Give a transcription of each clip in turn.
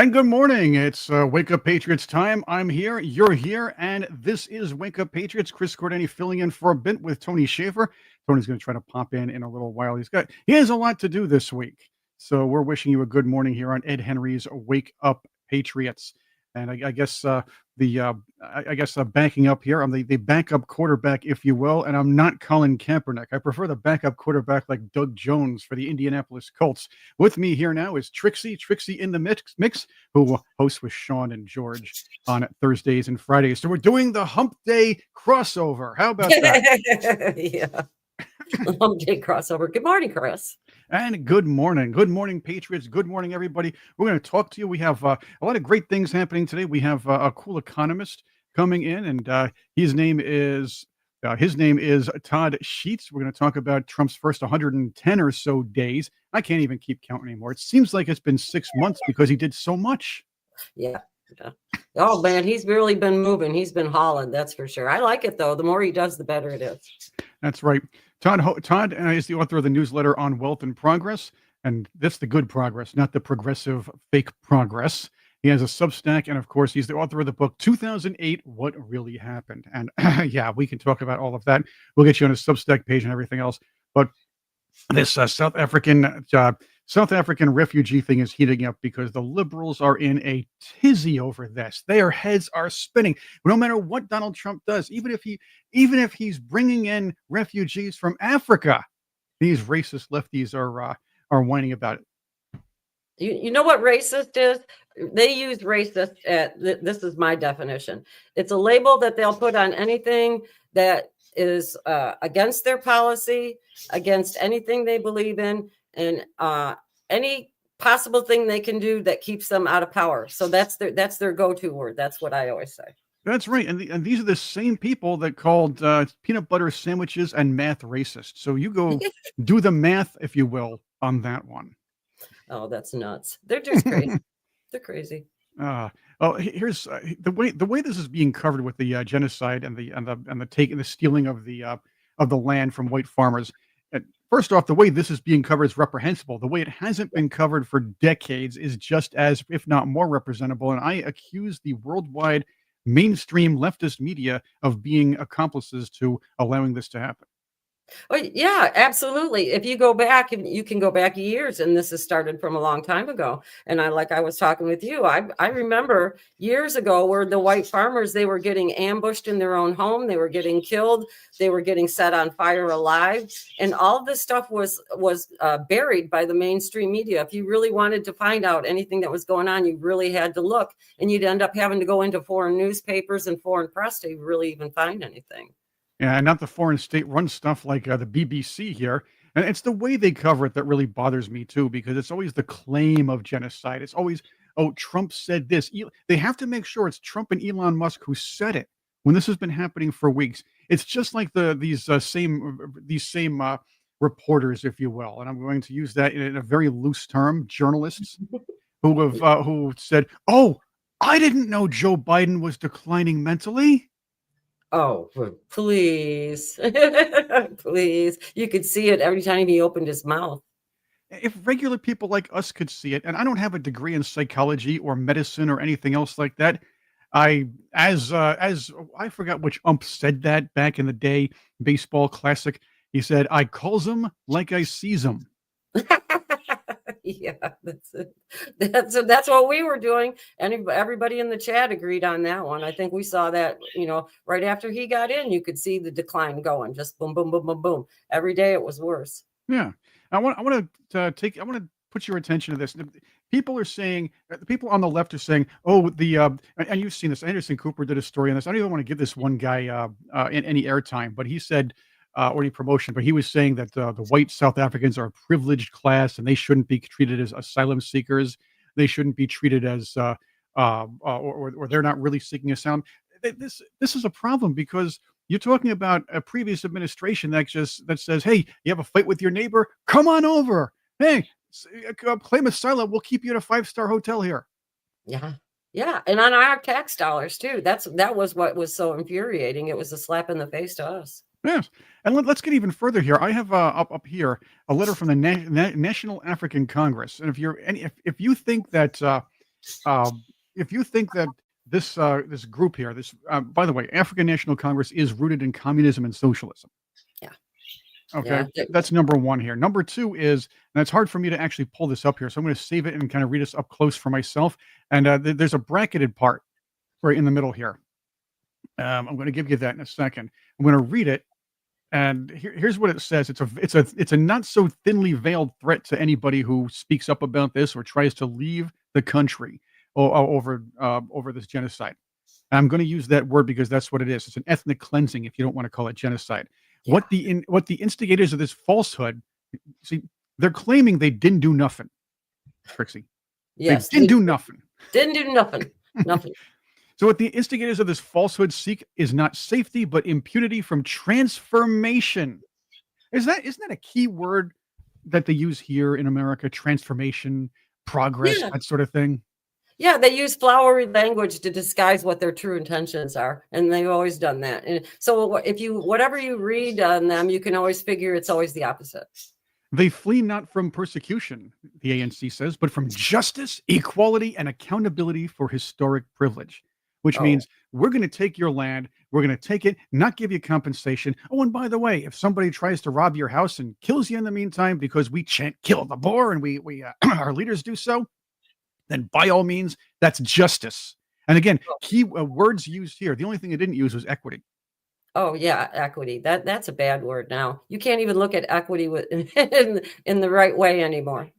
And good morning. It's Wake Up Patriots time. I'm here, you're here, and this is Wake Up Patriots. Chris Cordani filling in for a bit with Tony Shaffer. Tony's going to try to pop in a little while. He has a lot to do this week. So we're wishing you a good morning here on Ed Henry's Wake Up Patriots. And I guess banking up here, I'm the backup quarterback, if you will, and I'm not Colin Kaepernick. I prefer the backup quarterback like Doug Jones for the Indianapolis Colts. With me here now is Trixie in the mix, who hosts with Sean and George on Thursdays and Fridays. So we're doing the Hump Day crossover. How about that? Yeah. Hump Day crossover. Good morning, Chris. And good morning. Good morning, Patriots. Good morning, everybody. We're going to talk to you. We have a lot of great things happening today. We have a cool economist coming in, and his name is Todd Sheets. We're going to talk about Trump's first 110 or so days. I can't even keep count anymore. It seems like it's been 6 months because he did so much. Yeah. Oh, man, he's really been moving. He's been hauling, that's for sure. I like it, though. The more he does, the better it is. That's right. Todd is the author of the newsletter on Wealth and Progress, and that's the good progress, not the progressive fake progress. He has a Substack, and of course, he's the author of the book 2008, What Really Happened. And yeah, we can talk about all of that. We'll get you on his Substack page and everything else. But this South African refugee thing is heating up because the liberals are in a tizzy over this. Their heads are spinning. No matter what Donald Trump does, even if he's bringing in refugees from Africa, these racist lefties are whining about it. You know what racist is? They use racist this is my definition. It's a label that they'll put on anything that is against their policy, against anything they believe in, and any possible thing they can do that keeps them out of power. So that's their go-to word. That's what I always say. That's right. And these are the same people that called peanut butter sandwiches and math racist. So you go do the math, if you will, on that one. Oh, that's nuts. They're just crazy. They're crazy. Here's the way this is being covered with the genocide and the stealing of the land from white farmers. First off, the way this is being covered is reprehensible. The way it hasn't been covered for decades is just as, if not more, representable. And I accuse the worldwide mainstream leftist media of being accomplices to allowing this to happen. Oh, yeah, absolutely. If you go back, and you can go back years, and this has started from a long time ago. And I was talking with you, I remember years ago where the white farmers, they were getting ambushed in their own home. They were getting killed. They were getting set on fire alive. And all of this stuff was buried by the mainstream media. If you really wanted to find out anything that was going on, you really had to look, and you'd end up having to go into foreign newspapers and foreign press to really even find anything. Yeah, and not the foreign state-run stuff like the BBC here. And it's the way they cover it that really bothers me, too, because it's always the claim of genocide. It's always, oh, Trump said this. They have to make sure it's Trump and Elon Musk who said it when this has been happening for weeks. It's just like these same reporters, if you will. And I'm going to use that in a very loose term, journalists who said, oh, I didn't know Joe Biden was declining mentally. Oh, please. Please. You could see it every time he opened his mouth. If regular people like us could see it, and I don't have a degree in psychology or medicine or anything else like that, as I forgot which ump said that back in the day, baseball classic. He said, "I calls them like I sees them." Yeah, that's it. That's what we were doing, and everybody in the chat agreed on that one. I think we saw that, right after he got in, you could see the decline going, just boom, boom, boom, boom, boom. Every day it was worse. Yeah, I want to put your attention to this. People are saying, the people on the left are saying, oh, and you've seen this. Anderson Cooper did a story on this. I don't even want to give this one guy in any airtime, but he said, or any promotion, but he was saying that the white South Africans are a privileged class and they shouldn't be treated as asylum seekers. They shouldn't be treated as, or they're not really seeking asylum. This is a problem because you're talking about a previous administration that says, hey, you have a fight with your neighbor, come on over. Hey, claim asylum. We'll keep you in a 5-star hotel here. Yeah. Yeah. And on our tax dollars too. That was what was so infuriating. It was a slap in the face to us. Yes, and let's get even further here. I have up here a letter from the National African Congress, and if you think that Um, if you think that this group here, by the way, African National Congress is rooted in communism and socialism. Yeah. Okay, Yeah. that's number one here. Number two is, and it's hard for me to actually pull this up here, so I'm going to save it and kind of read this up close for myself. And there's a bracketed part right in the middle here. I'm going to give you that in a second. I'm going to read it, and here's what it says. It's a not so thinly veiled threat to anybody who speaks up about this or tries to leave the country over this genocide. And I'm going to use that word because that's what it is. It's an ethnic cleansing, if you don't want to call it genocide. Yeah. What the instigators of this falsehood, see, they're claiming they didn't do nothing, Trixie. Yes. They didn't do nothing. Didn't do nothing. Nothing. So what the instigators of this falsehood seek is not safety, but impunity from transformation. Isn't that a key word that they use here in America? Transformation, progress, Yeah. that sort of thing. Yeah, they use flowery language to disguise what their true intentions are, and they've always done that. And so, whatever you read on them, you can always figure it's always the opposite. They flee not from persecution, the ANC says, but from justice, equality, and accountability for historic privilege, which Oh, means we're going to take your land, we're going to take it, not give you compensation. Oh, and by the way, if somebody tries to rob your house and kills you in the meantime because we chant "kill the Boer" and we our leaders do so, then by all means, that's justice. And again, key words used here. The only thing they didn't use was equity. oh yeah, equity. That's a bad word now. You can't even look at equity in the right way anymore.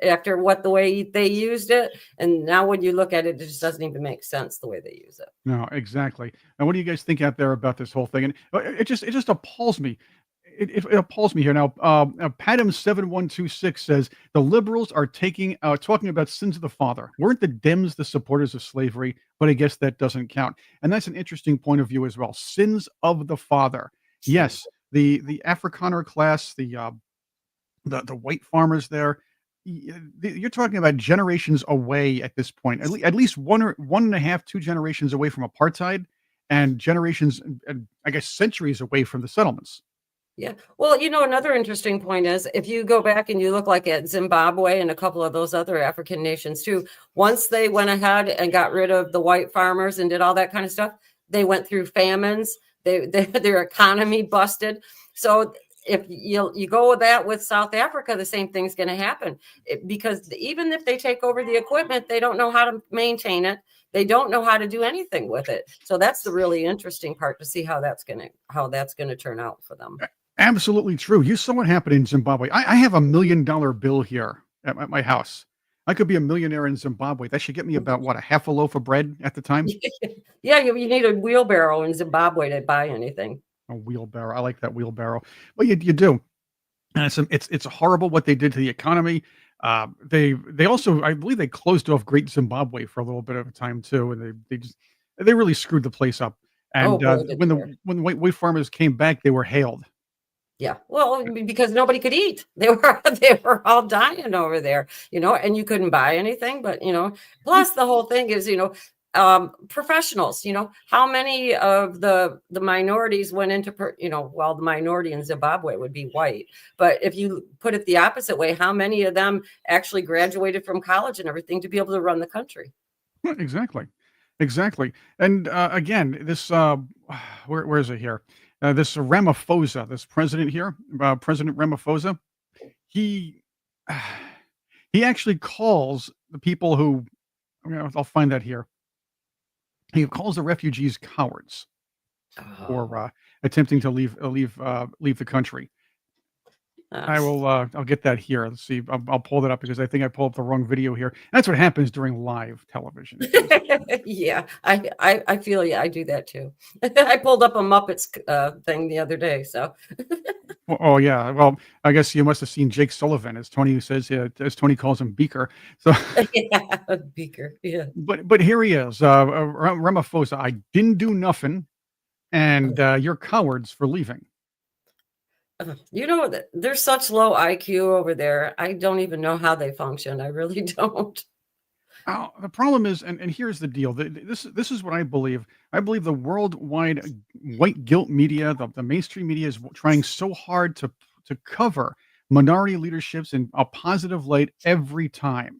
After the way they used it, and now when you look at it, it just doesn't even make sense the way they use it. No, exactly. And what do you guys think out there about this whole thing? And it just appalls me. It appalls me here now. Padam7126 says the liberals are talking about sins of the father. Weren't the Dems the supporters of slavery? But I guess that doesn't count. And that's an interesting point of view as well. Sins of the father. Yes, the Afrikaner class, the white farmers there. You're talking about generations away at this point. At least one and a half, 2 generations away from apartheid, and generations, I guess, centuries away from the settlements. Yeah. Well, another interesting point is if you go back and you look like at Zimbabwe and a couple of those other African nations too, once they went ahead and got rid of the white farmers and did all that kind of stuff, they went through famines. Their economy busted. So if you go with that with South Africa, the same thing's going to happen because even if they take over the equipment, they don't know how to maintain it. They don't know how to do anything with it. So that's the really interesting part to see how that's going to turn out for them. Absolutely true. You saw what happened in Zimbabwe. I have $1 million bill here at my house. I could be a millionaire in Zimbabwe. That should get me about a half a loaf of bread at the time. Yeah, you need a wheelbarrow in Zimbabwe to buy anything. A wheelbarrow. I like that wheelbarrow. Well, you do. And it's horrible what they did to the economy. They also, I believe, they closed off Great Zimbabwe for a little bit of a time too, and they really screwed the place up. And when the white farmers came back, they were hailed. Yeah, well, because nobody could eat. They were all dying over there, and you couldn't buy anything. But plus the whole thing is, professionals. How many of the minorities went into, the minority in Zimbabwe would be white. But if you put it the opposite way, how many of them actually graduated from college and everything to be able to run the country? Exactly. And again, this where is it here? This Ramaphosa, this president here, President Ramaphosa, he actually calls the people who, I'll find that here. He calls the refugees cowards for attempting to leave the country. I'll get that here. Let's see. I'll pull that up because I think I pulled up the wrong video here. That's what happens during live television. Yeah, I feel you. I do that too. I pulled up a Muppets thing the other day. So. Oh yeah. Well, I guess you must have seen Jake Sullivan, as Tony says, as Tony calls him, Beaker. So. Yeah, Beaker. Yeah. But here he is, Ramaphosa. I didn't do nothing, and you're cowards for leaving. There's such low IQ over there. I don't even know how they function. I really don't. The problem is, and here's the deal. This is what I believe. I believe the worldwide white guilt media, the mainstream media, is trying so hard to cover minority leaderships in a positive light every time.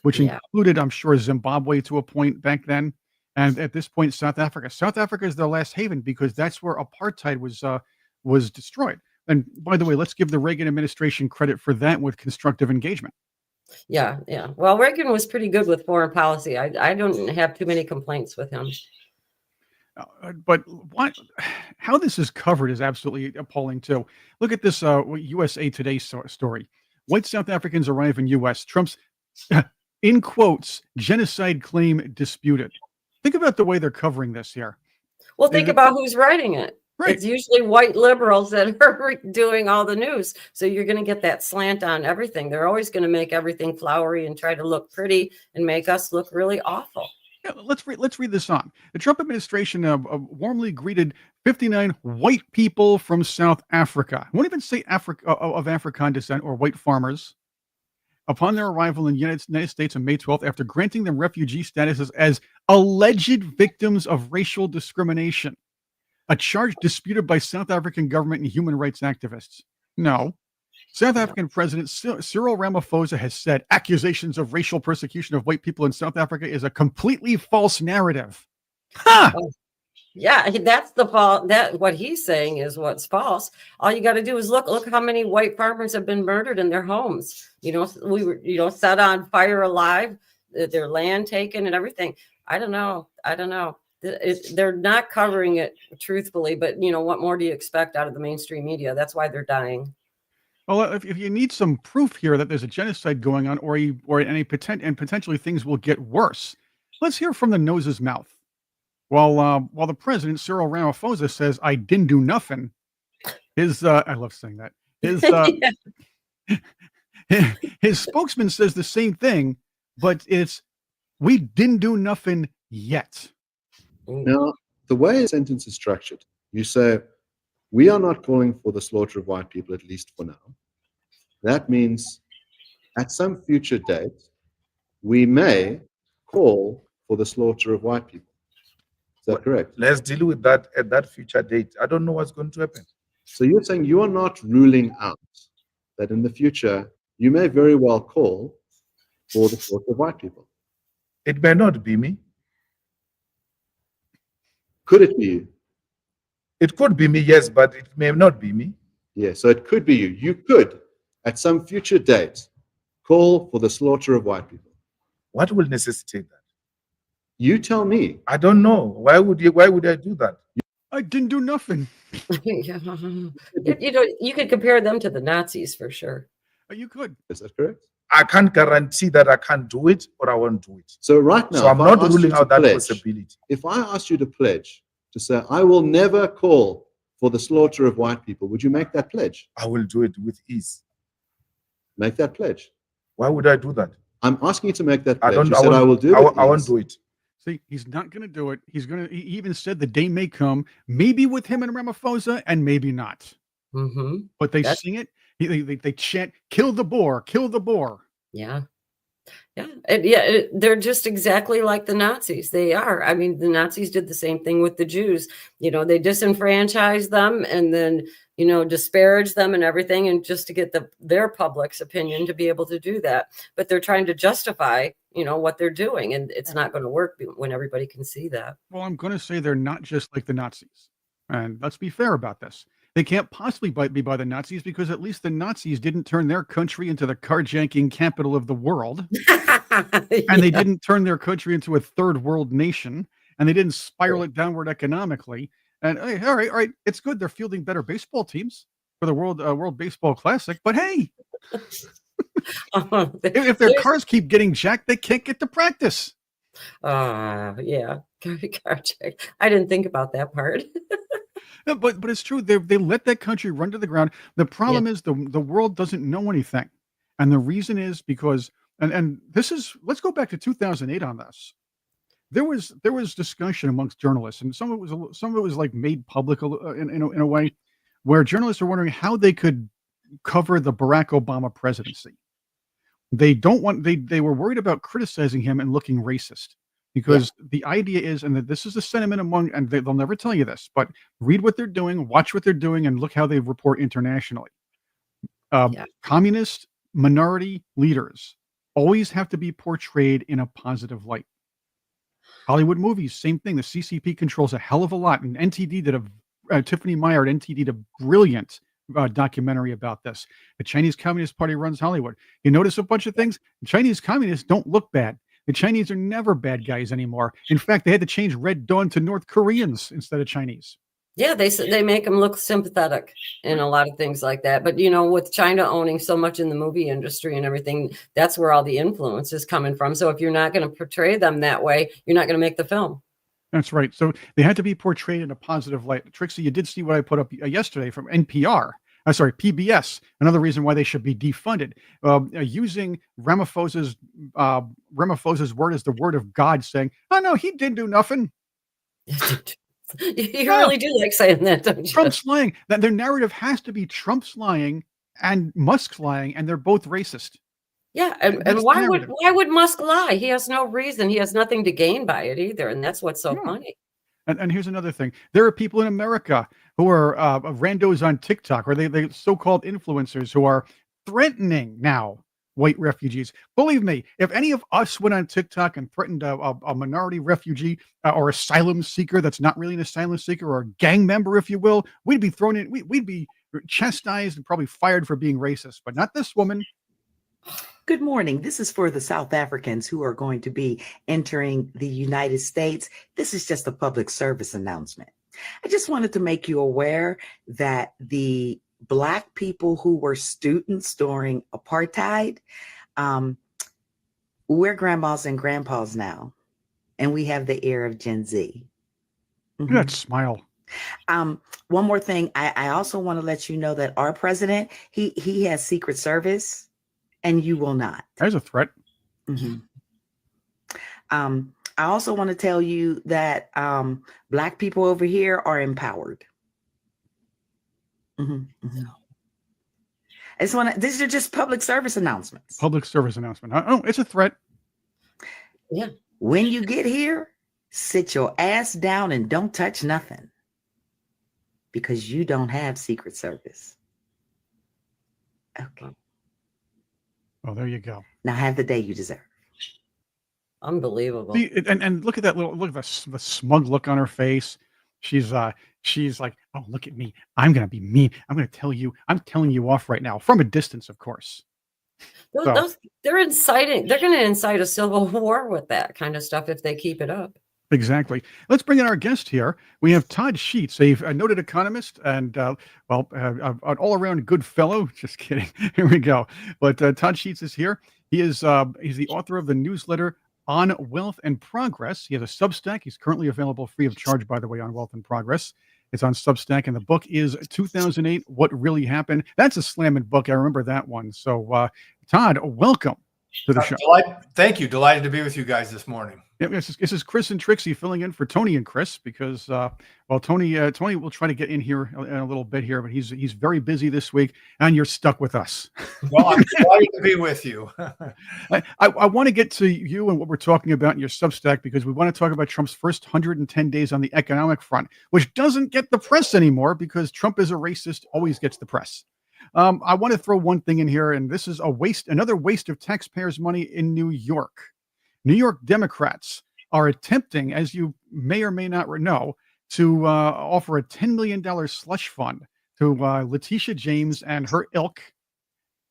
which Yeah. included, I'm sure, Zimbabwe to a point back then, and at this point, South Africa. South Africa is their last haven because that's where apartheid was destroyed. And by the way, let's give the Reagan administration credit for that with constructive engagement. Yeah. Yeah. Well, Reagan was pretty good with foreign policy. I don't have too many complaints with him. But how this is covered is absolutely appalling too. Look at this USA Today story. White South Africans arrive in U.S. Trump's, in quotes, genocide claim disputed. Think about the way they're covering this here. Well, think about who's writing it. Right. It's usually white liberals that are doing all the news. So you're going to get that slant on everything. They're always going to make everything flowery and try to look pretty and make us look really awful. Yeah, let's read this on. The Trump administration warmly greeted 59 white people from South Africa. I won't even say Africa of African descent or white farmers. Upon their arrival in the United States on May 12th, after granting them refugee statuses as alleged victims of racial discrimination, a charge disputed by South African government and human rights activists. No. South African President Cyril Ramaphosa has said accusations of racial persecution of white people in South Africa is a completely false narrative. Huh! Yeah, that's the fault. That what he's saying is what's false. All you got to do is look how many white farmers have been murdered in their homes. We were, set on fire alive, their land taken and everything. I don't know. They're not covering it truthfully, but what more do you expect out of the mainstream media? That's why they're dying. Well, if you need some proof here that there's a genocide going on, and potentially things will get worse, let's hear from the nose's mouth. While the president Cyril Ramaphosa says, "I didn't do nothing," I love saying that. His spokesman says the same thing, but it's "we didn't do nothing yet." Now, the way a sentence is structured, you say, "We are not calling for the slaughter of white people, at least for now." That means at some future date, we may call for the slaughter of white people. Is that correct? Let's deal with that at that future date. I don't know what's going to happen. So you're saying you are not ruling out that in the future, you may very well call for the slaughter of white people. It may not be me. Could it be you? It could be me, yes, but it may not be me. Yeah, so it could be you. You could, at some future date, call for the slaughter of white people. What will necessitate that? You tell me. I don't know. Why would I do that? I didn't do nothing. Yeah. You could compare them to the Nazis for sure. You could. Is that correct? I can't guarantee that I can't do it or I won't do it. So right now, So I'm not ruling out that possibility. If I asked you to pledge to say, "I will never call for the slaughter of white people," would you make that pledge? I will do it with ease. Make that pledge. Why would I do that? I'm asking you to make that pledge. I don't. You said, "I will do it." I won't do it. See, he's not going to do it. He even said the day may come, maybe with him and Ramaphosa, and maybe not. Mm-hmm. But they sing it. They chant, "Kill the boar! Kill the boar!" Yeah. Yeah. And they're just exactly like the Nazis. They are. I mean, the Nazis did the same thing with the Jews. They disenfranchised them and then, disparaged them and everything, and just to get their public's opinion to be able to do that. But they're trying to justify, what they're doing, and it's not going to work when everybody can see that. Well, I'm going to say they're not just like the Nazis. And let's be fair about this. They can't possibly be by the Nazis because at least the Nazis didn't turn their country into the carjacking capital of the world. And they didn't turn their country into a third world nation. And they didn't spiral it downward economically. And hey, all right. It's good. They're fielding better baseball teams for the World Baseball Classic. But hey, if their cars keep getting jacked, they can't get to practice. Yeah. Car check. I didn't think about that part. No, but it's true. They let that country run to the ground. The problem is the world doesn't know anything. And the reason is because, and this is, let's go back to 2008 on this. There was discussion amongst journalists, and some of it was like made public in a way where journalists are wondering how they could cover the Barack Obama presidency. They were worried about criticizing him and looking racist. Because the idea is, and that this is the sentiment among, and they'll never tell you this, but read what they're doing, watch what they're doing, and look how they report internationally. Communist minority leaders always have to be portrayed in a positive light. Hollywood movies, same thing. The CCP controls a hell of a lot. And NTD did Tiffany Meyer at NTD did a brilliant documentary about this. The Chinese Communist Party runs Hollywood. You notice a bunch of things. The Chinese communists don't look bad. The Chinese are never bad guys anymore. In fact, they had to change Red Dawn to North Koreans instead of Chinese. Yeah, they make them look sympathetic in a lot of things like that. But, with China owning so much in the movie industry and everything, that's where all the influence is coming from. So if you're not going to portray them that way, you're not going to make the film. That's right. So they had to be portrayed in a positive light. Trixie, you did see what I put up yesterday from NPR. PBS. Another reason why they should be defunded. Using Ramaphosa's word as the word of God, saying, "Oh no, he didn't do nothing." You really do like saying that, don't you? Trump's lying. That their narrative has to be Trump's lying and Musk's lying, and they're both racist. Yeah, and why would Musk lie? He has no reason. He has nothing to gain by it either, and that's what's so funny. And here's another thing. There are people in America who are randos on TikTok, or they so-called influencers who are threatening now white refugees. Believe me, if any of us went on TikTok and threatened a minority refugee or asylum seeker that's not really an asylum seeker, or a gang member, if you will, we'd be thrown in. We'd be chastised and probably fired for being racist, but not this woman. Good morning. This is for the South Africans who are going to be entering the United States. This is just a public service announcement. I just wanted to make you aware that the Black people who were students during apartheid, we're grandmas and grandpas now, and we have the air of Gen Z. Mm-hmm. That smile. One more thing. I also want to let you know that our president, he has Secret Service, and you will not. There's a threat. Mm-hmm. I also want to tell you that Black people over here are empowered. Mm-hmm. Mm-hmm. These are just public service announcements. Public service announcement. Oh, it's a threat. Yeah. When you get here, sit your ass down and don't touch nothing, because you don't have Secret Service. Okay. Oh, there you go. Now have the day you deserve. Unbelievable. See, and look at that look at the smug look on her face. She's like, "Oh, look at me. I'm going to be mean. I'm telling you off right now," from a distance, of course. They're inciting. They're going to incite a civil war with that kind of stuff if they keep it up. Exactly. Let's bring in our guest here. We have Todd Sheets, a noted economist and an all-around good fellow. Just kidding. Here we go. But Todd Sheets is here. He's the author of the newsletter On Wealth and Progress. He has a Substack. He's currently available free of charge, by the way, on Wealth and Progress. It's on Substack, and the book is 2008, What Really Happened. That's a slamming book. I remember that one. So, Todd, welcome to the show. Thank you. Delighted to be with you guys this morning. Yeah, this is Chris and Trixie filling in for Tony and Chris because, Tony will try to get in here in a little bit here, but he's very busy this week, and you're stuck with us. Well, I'm delighted to be with you. I want to get to you and what we're talking about in your Substack, because we want to talk about Trump's first 110 days on the economic front, which doesn't get the press anymore because Trump is a racist, always gets the press. I want to throw one thing in here, and this is another waste of taxpayers' money in New York. New York Democrats are attempting, as you may or may not know, to offer a $10 million slush fund to Letitia James and her ilk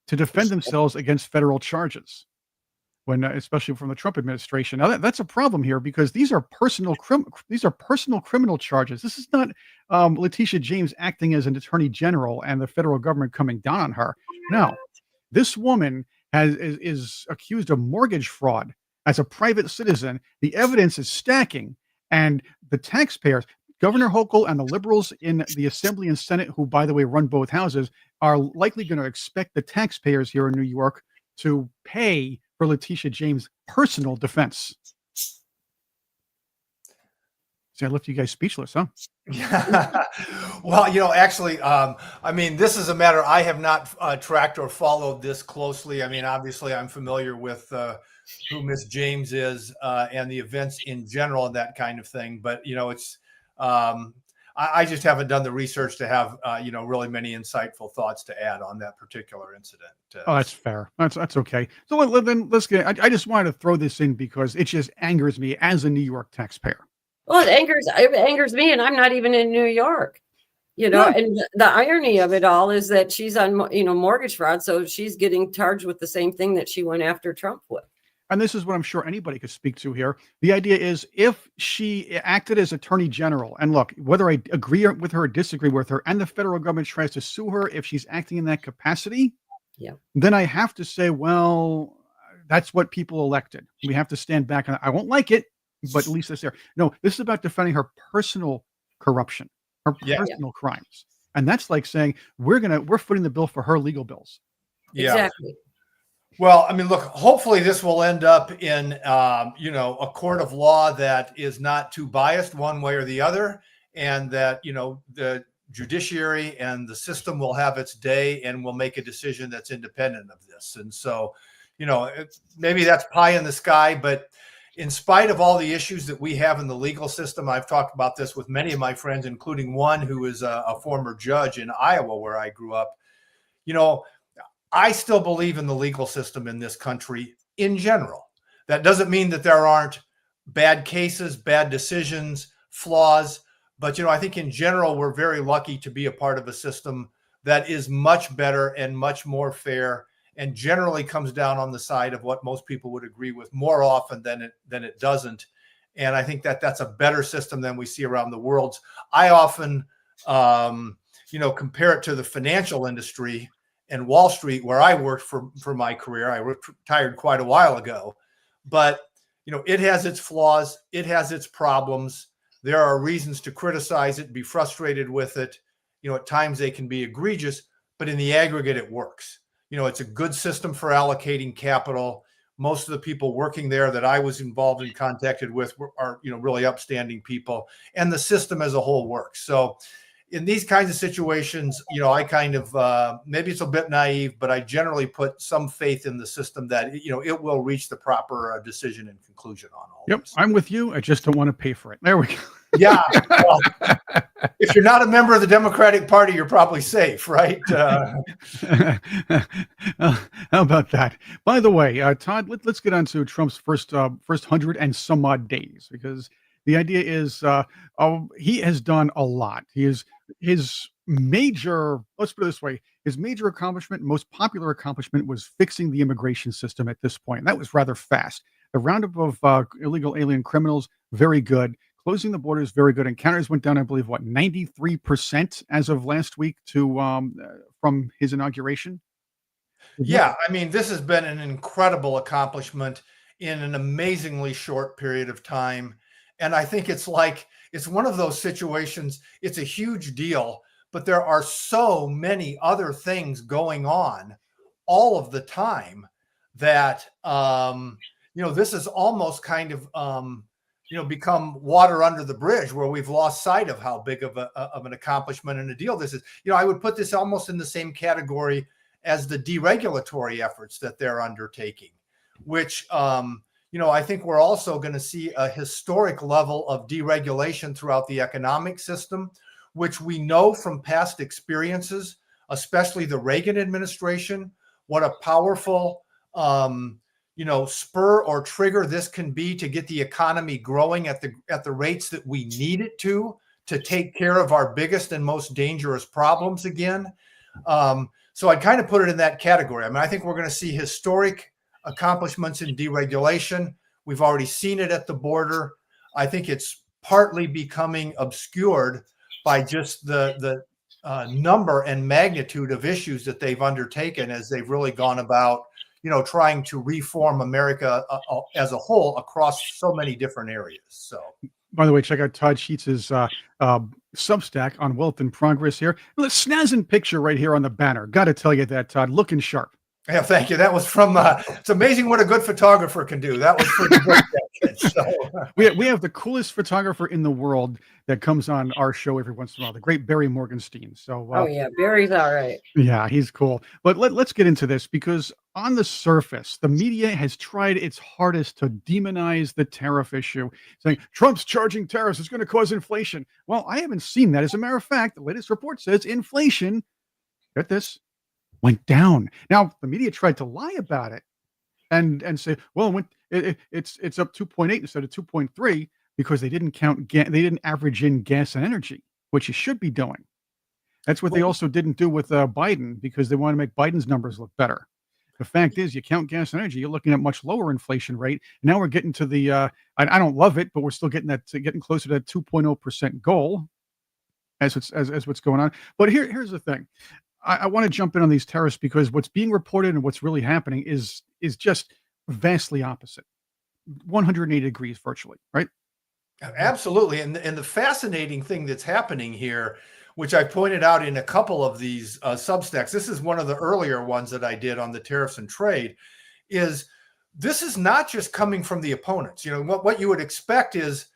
to defend themselves against federal charges, especially from the Trump administration. Now that's a problem here because these are personal criminal charges. This is not Letitia James acting as an attorney general and the federal government coming down on her. No, this woman is accused of mortgage fraud. As a private citizen, the evidence is stacking, and the taxpayers, Governor Hochul and the liberals in the Assembly and Senate, who, by the way, run both houses, are likely going to expect the taxpayers here in New York to pay for Letitia James' personal defense. See, I left you guys speechless, huh? Yeah. Well, actually, this is a matter I have not tracked or followed this closely. Obviously, I'm familiar with who Miss James is and the events in general and that kind of thing. But, it's I just haven't done the research to have really many insightful thoughts to add on that particular incident. Oh, that's fair. That's okay. So then let's get. I just wanted to throw this in because it just angers me as a New York taxpayer. Well, it angers me, and I'm not even in New York. Yeah. And the irony of it all is that she's on, mortgage fraud, so she's getting charged with the same thing that she went after Trump with. And this is what I'm sure anybody could speak to here. The idea is if she acted as attorney general, and look, whether I agree with her or disagree with her, and the federal government tries to sue her if she's acting in that capacity, Yeah. then I have to say, well, that's what people elected. We have to stand back on it. I won't like it, but at least it's there. No, this is about defending her personal corruption, her personal crimes. And that's like saying we're footing the bill for her legal bills. Yeah. Exactly. Well, I mean, look, hopefully this will end up in, a court of law that is not too biased one way or the other, and that, the judiciary and the system will have its day and will make a decision that's independent of this. And so, maybe that's pie in the sky, but in spite of all the issues that we have in the legal system, I've talked about this with many of my friends, including one who is a former judge in Iowa, where I grew up. I still believe in the legal system in this country in general. That doesn't mean that there aren't bad cases, bad decisions, flaws. But, I think in general, we're very lucky to be a part of a system that is much better and much more fair, and generally comes down on the side of what most people would agree with more often than it doesn't. And I think that that's a better system than we see around the world. I often, compare it to the financial industry and Wall Street, where I worked for my career. I retired quite a while ago, but it has its flaws, it has its problems. There are reasons to criticize it, be frustrated with it. At times they can be egregious, but in the aggregate, it works. It's a good system for allocating capital. Most of the people working there that I was involved and contacted with are really upstanding people, and the system as a whole works. So in these kinds of situations, I kind of, maybe it's a bit naive, but I generally put some faith in the system that, it will reach the proper decision and conclusion on all Yep, this. I'm with you. I just don't want to pay for it. There we go. Yeah. Well, if you're not a member of the Democratic Party, you're probably safe, right? How about that? By the way, Todd, let's get on to Trump's first 100 and some odd days, because the idea is he has done a lot. His major, let's put it this way, his major accomplishment, most popular accomplishment, was fixing the immigration system at this point. That was rather fast. The roundup of illegal alien criminals, very good. Closing the borders, very good. Encounters went down, I believe, 93% as of last week from his inauguration. Yeah, I mean, this has been an incredible accomplishment in an amazingly short period of time. And I think it's one of those situations, it's a huge deal, but there are so many other things going on all of the time that, this is almost kind of, become water under the bridge, where we've lost sight of how big of an accomplishment and a deal this is. I would put this almost in the same category as the deregulatory efforts that they're undertaking, which, I think we're also going to see a historic level of deregulation throughout the economic system, which we know from past experiences, especially the Reagan administration, what a powerful, spur or trigger this can be to get the economy growing at the rates that we need it to take care of our biggest and most dangerous problems again. So I'd kind of put it in that category. I mean, I think we're going to see historic accomplishments in deregulation. We've already seen it at the border. I think it's partly becoming obscured by just the number and magnitude of issues that they've undertaken as they've really gone about, trying to reform America as a whole across so many different areas. So, by the way, check out Todd Sheets' Substack on Wealth and Progress here. Look, snazzing picture right here on the banner. Got to tell you that, Todd, looking sharp. Yeah, thank you. That was from. It's amazing what a good photographer can do. That was for the book section. So. We have the coolest photographer in the world that comes on our show every once in a while, the great Barry Morgenstein. So, Oh yeah, Barry's all right. yeah, he's cool. But let's get into this, because on the surface, the media has tried its hardest to demonize the tariff issue, saying Trump's charging tariffs is going to cause inflation. Well, I haven't seen that. As a matter of fact, the latest report says inflation, get this, went down. Now, the media tried to lie about it and say, well, it's up 2.8 instead of 2.3 because they didn't they didn't average in gas and energy, which you should be doing. That's what they also didn't do with Biden, because they want to make Biden's numbers look better. The fact is, you count gas and energy, you're looking at much lower inflation rate. Now we're getting to the I don't love it, but we're still getting closer to that 2.0% goal as what's going on. But here's the thing. I want to jump in on these tariffs, because what's being reported and what's really happening is just vastly opposite, 180 degrees virtually, right? Absolutely. And the fascinating thing that's happening here, which I pointed out in a couple of these Substacks, this is one of the earlier ones that I did on the tariffs and trade, is this is not just coming from the opponents. You know, what you would expect is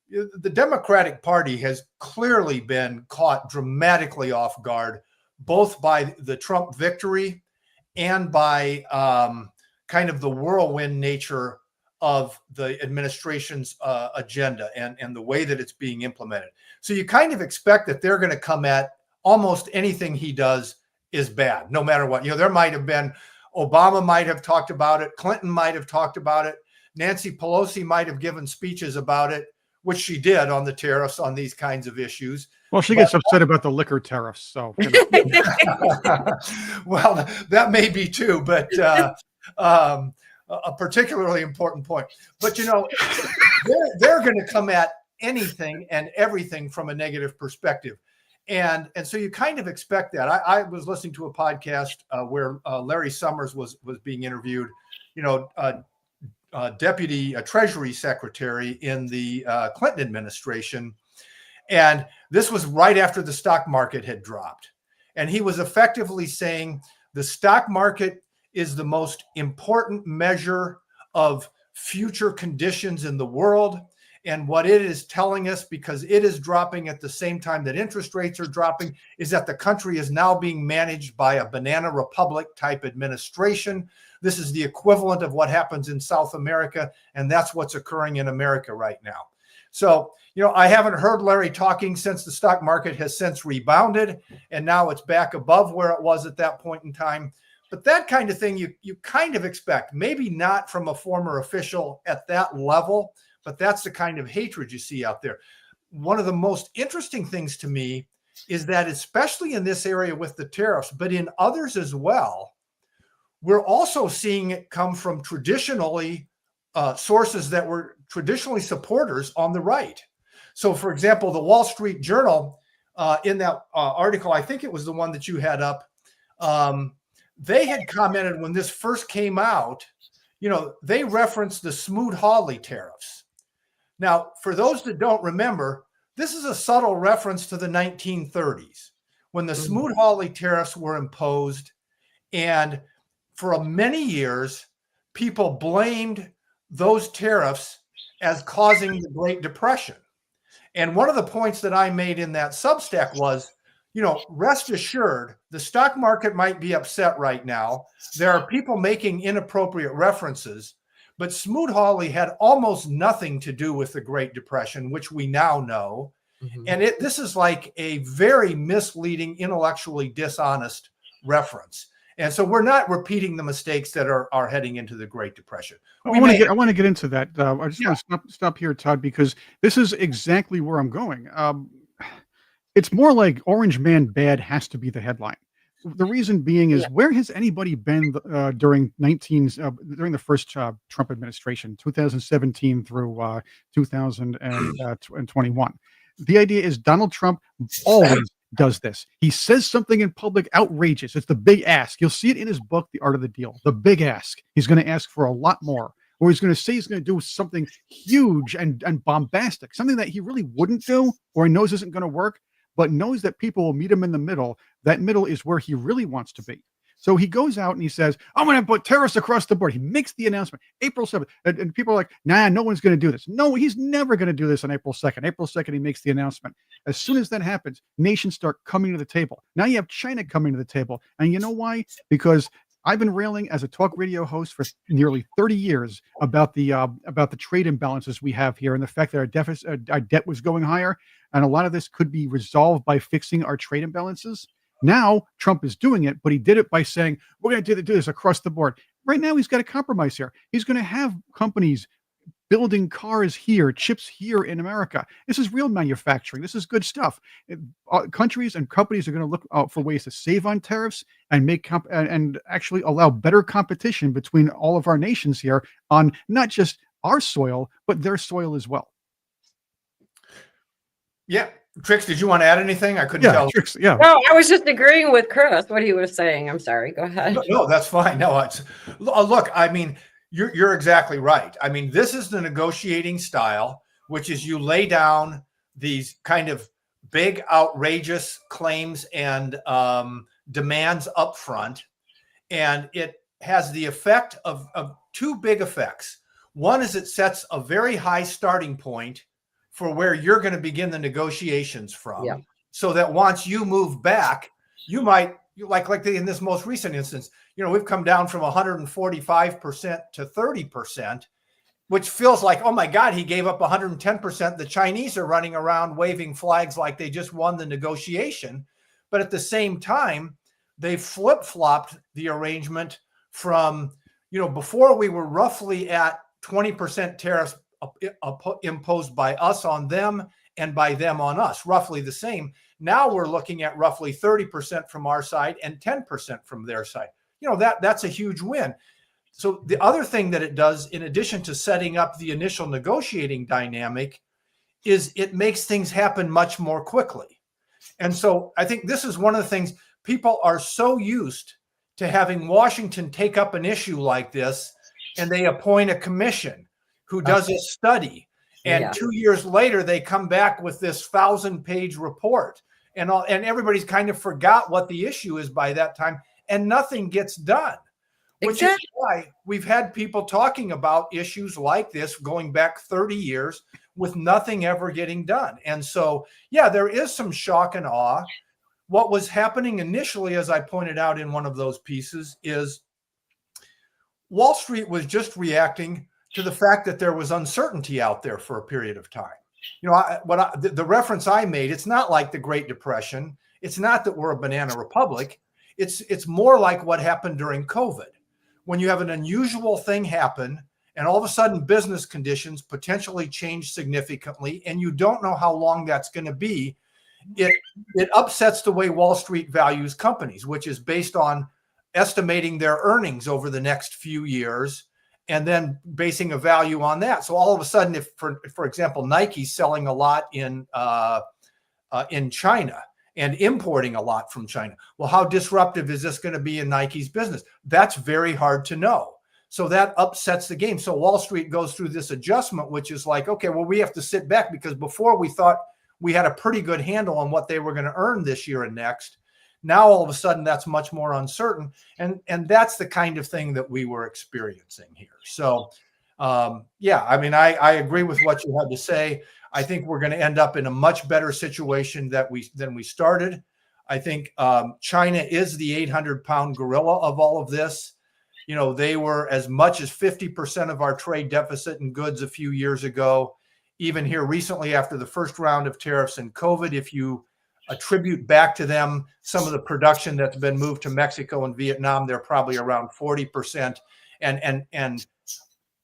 the Democratic Party has clearly been caught dramatically off guard, both by the Trump victory and by kind of the whirlwind nature of the administration's agenda and the way that it's being implemented. So you kind of expect that they're going to come at almost anything he does is bad, no matter what. You know, there might have been, Obama might have talked about it, Clinton might have talked about it, Nancy Pelosi might have given speeches about it, which she did on the tariffs, on these kinds of issues. Well, she gets upset about the liquor tariffs, so. You know. Well, that may be too, but a particularly important point. But, you know, they're going to come at anything and everything from a negative perspective. And so you kind of expect that. I was listening to a podcast where Larry Summers was being interviewed, you know, Deputy Treasury Secretary in the Clinton administration. And this was right after the stock market had dropped. And he was effectively saying the stock market is the most important measure of future conditions in the world. And what it is telling us, because it is dropping at the same time that interest rates are dropping, is that the country is now being managed by a banana republic type administration. This is the equivalent of what happens in South America, and that's what's occurring in America right now. So, you know, I haven't heard Larry talking since the stock market has since rebounded, and now it's back above where it was at that point in time. But that kind of thing you kind of expect, maybe not from a former official at that level, but that's the kind of hatred you see out there. One of the most interesting things to me is that, especially in this area with the tariffs, but in others as well, we're also seeing it come from traditionally sources that were traditionally supporters on the right. So, for example, the Wall Street Journal, in that article, I think it was the one that you had up, they had commented when this first came out, you know, they referenced the Smoot-Hawley tariffs. Now, for those that don't remember, this is a subtle reference to the 1930s when the Smoot-Hawley tariffs were imposed. And for many years, people blamed those tariffs as causing the Great Depression. And one of the points that I made in that Substack was, you know, rest assured, the stock market might be upset right now. There are people making inappropriate references, but Smoot-Hawley had almost nothing to do with the Great Depression, which we now know. Mm-hmm. And this is like a very misleading, intellectually dishonest reference. And so we're not repeating the mistakes that are heading into the Great Depression. I want to get into that. I just want to stop here, Todd, because this is exactly where I'm going. It's more like Orange Man Bad has to be the headline. The reason being is, where has anybody been during the first Trump administration, 2017 through 2021? The idea is Donald Trump always does this. He says something in public outrageous. It's the big ask. You'll see it in his book, The Art of the Deal. The big ask. He's going to ask for a lot more. Or he's going to say he's going to do something huge and bombastic, something that he really wouldn't do, or he knows isn't going to work, but knows that people will meet him in the middle. That middle is where he really wants to be. So he goes out and he says, I'm going to put tariffs across the board. He makes the announcement April 7th. And people are like, nah, no one's going to do this. No, he's never going to do this on April 2nd. April 2nd, he makes the announcement. As soon as that happens, nations start coming to the table. Now you have China coming to the table. And you know why? Because I've been railing as a talk radio host for nearly 30 years about the trade imbalances we have here and the fact that our debt was going higher. And a lot of this could be resolved by fixing our trade imbalances. Now Trump is doing it, but he did it by saying, we're going to do this across the board. Right now, he's got a compromise here. He's going to have companies building cars here, chips here in America. This is real manufacturing. This is good stuff. Countries and companies are going to look out for ways to save on tariffs and and actually allow better competition between all of our nations here on not just our soil, but their soil as well. Yeah. Trix, did you want to add anything? I couldn't tell. Trix, yeah. No, I was just agreeing with Chris, what he was saying. I'm sorry. Go ahead. No, that's fine. No, it's look, I mean, you're exactly right. I mean, this is the negotiating style, which is you lay down these kind of big, outrageous claims and demands up front. And it has the effect of two big effects. One is it sets a very high starting point for where you're going to begin the negotiations from. Yeah. So that once you move back, you might, like in this most recent instance, you know, we've come down from 145% to 30%, which feels like, oh my God, he gave up 110%. The Chinese are running around waving flags like they just won the negotiation. But at the same time, they flip-flopped the arrangement from, you know, before we were roughly at 20% tariffs imposed by us on them and by them on us, roughly the same. Now we're looking at roughly 30% from our side and 10% from their side. You know, that's a huge win. So the other thing that it does, in addition to setting up the initial negotiating dynamic, is it makes things happen much more quickly. And so I think this is one of the things people are so used to having Washington take up an issue like this, and they appoint a commission who does a study. And 2 years later, they come back with this 1,000-page report. And everybody's kind of forgot what the issue is by that time, and nothing gets done. Which is why we've had people talking about issues like this going back 30 years with nothing ever getting done. And so, yeah, there is some shock and awe. What was happening initially, as I pointed out in one of those pieces, is Wall Street was just reacting to the fact that there was uncertainty out there for a period of time. You know, the reference I made, it's not like the Great Depression. It's not that we're a banana republic. It's more like what happened during COVID, when you have an unusual thing happen and all of a sudden business conditions potentially change significantly and you don't know how long that's going to be. It upsets the way Wall Street values companies, which is based on estimating their earnings over the next few years and then basing a value on that. So all of a sudden, if for example, Nike's selling a lot in China and importing a lot from China, well, how disruptive is this going to be in Nike's business? That's very hard to know. So that upsets the game. So Wall Street goes through this adjustment, which is like, okay, well, we have to sit back because before we thought we had a pretty good handle on what they were going to earn this year and next. Now, all of a sudden, that's much more uncertain. And that's the kind of thing that we were experiencing here. So, yeah, I mean, I agree with what you had to say. I think we're going to end up in a much better situation than we started. I think China is the 800-pound gorilla of all of this. You know, they were as much as 50% of our trade deficit in goods a few years ago. Even here recently, after the first round of tariffs and COVID, if you attribute back to them some of the production that's been moved to Mexico and Vietnam, they're probably around 40%, and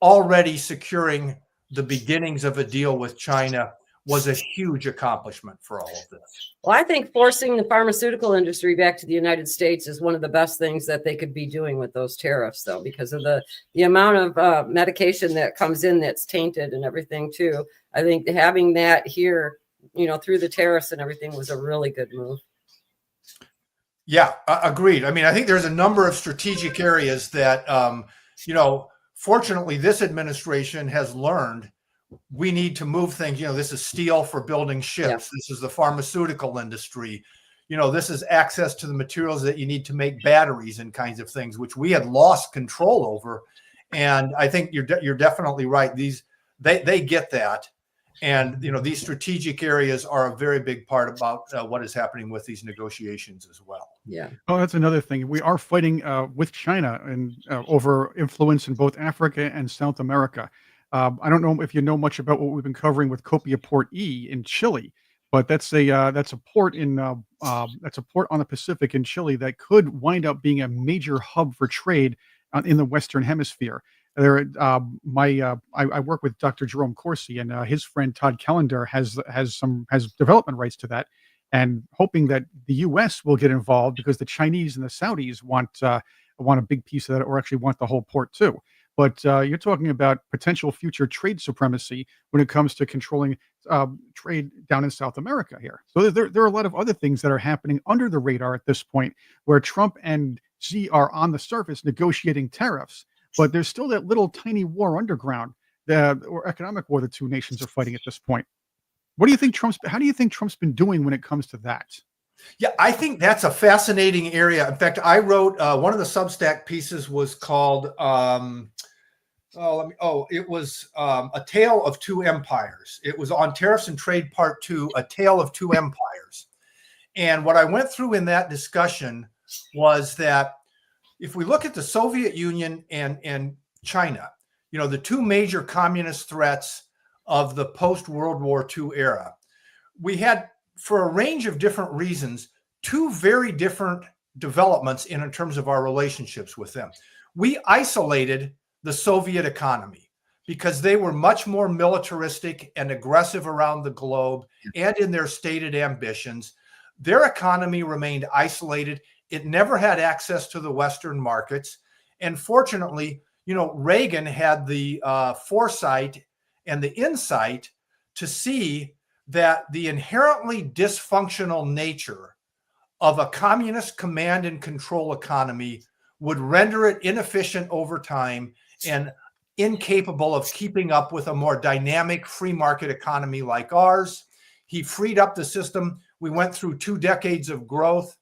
already securing the beginnings of a deal with China was a huge accomplishment for all of this. Well, I think forcing the pharmaceutical industry back to the United States is one of the best things that they could be doing with those tariffs, though, because of the amount of medication that comes in that's tainted and everything too. I think having that here, you know, through the tariffs and everything was a really good move. Yeah, agreed. I mean, I think there's a number of strategic areas that, you know, fortunately, this administration has learned we need to move things. You know, this is steel for building ships. Yeah. This is the pharmaceutical industry. this is access to the materials that you need to make batteries and kinds of things, which we had lost control over. And I think you're definitely right. They get that. And, these strategic areas are a very big part about what is happening with these negotiations as well. Yeah. Oh, that's another thing. We are fighting with China and over influence in both Africa and South America. I don't know if you know much about what we've been covering with Copia Port E in Chile, but that's a port that's a port on the Pacific in Chile that could wind up being a major hub for trade in the Western Hemisphere. I work with Dr. Jerome Corsi, and his friend Todd Callender has development rights to that, and hoping that the U.S. will get involved because the Chinese and the Saudis want a big piece of that, or actually want the whole port too. But you're talking about potential future trade supremacy when it comes to controlling trade down in South America here. So there are a lot of other things that are happening under the radar at this point, where Trump and Xi are on the surface negotiating tariffs. But there's still that little tiny war underground, or economic war the two nations are fighting at this point. How do you think Trump's been doing when it comes to that? Yeah, I think that's a fascinating area. In fact, I wrote one of the Substack pieces was called it was A Tale of Two Empires. It was on Tariffs and Trade Part 2, A Tale of Two Empires. And what I went through in that discussion was that if we look at the Soviet Union and China, the two major communist threats of the post-World War II era, we had, for a range of different reasons, two very different developments in terms of our relationships with them. We isolated the Soviet economy because they were much more militaristic and aggressive around the globe and in their stated ambitions. Their economy remained isolated. It never had access to the Western markets. And fortunately, Reagan had the foresight and the insight to see that the inherently dysfunctional nature of a communist command and control economy would render it inefficient over time and incapable of keeping up with a more dynamic free market economy like ours. He freed up the system. We went through 2 decades of growth.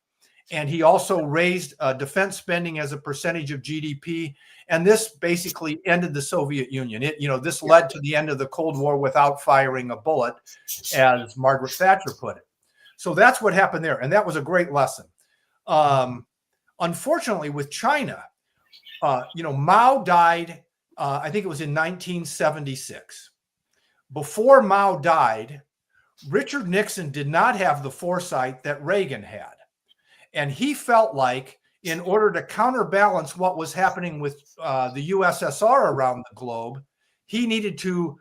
And he also raised defense spending as a percentage of GDP. And this basically ended the Soviet Union. This led to the end of the Cold War without firing a bullet, as Margaret Thatcher put it. So that's what happened there. And that was a great lesson. Unfortunately, with China, Mao died, I think it was in 1976. Before Mao died, Richard Nixon did not have the foresight that Reagan had. And he felt like, in order to counterbalance what was happening with the USSR around the globe, he needed to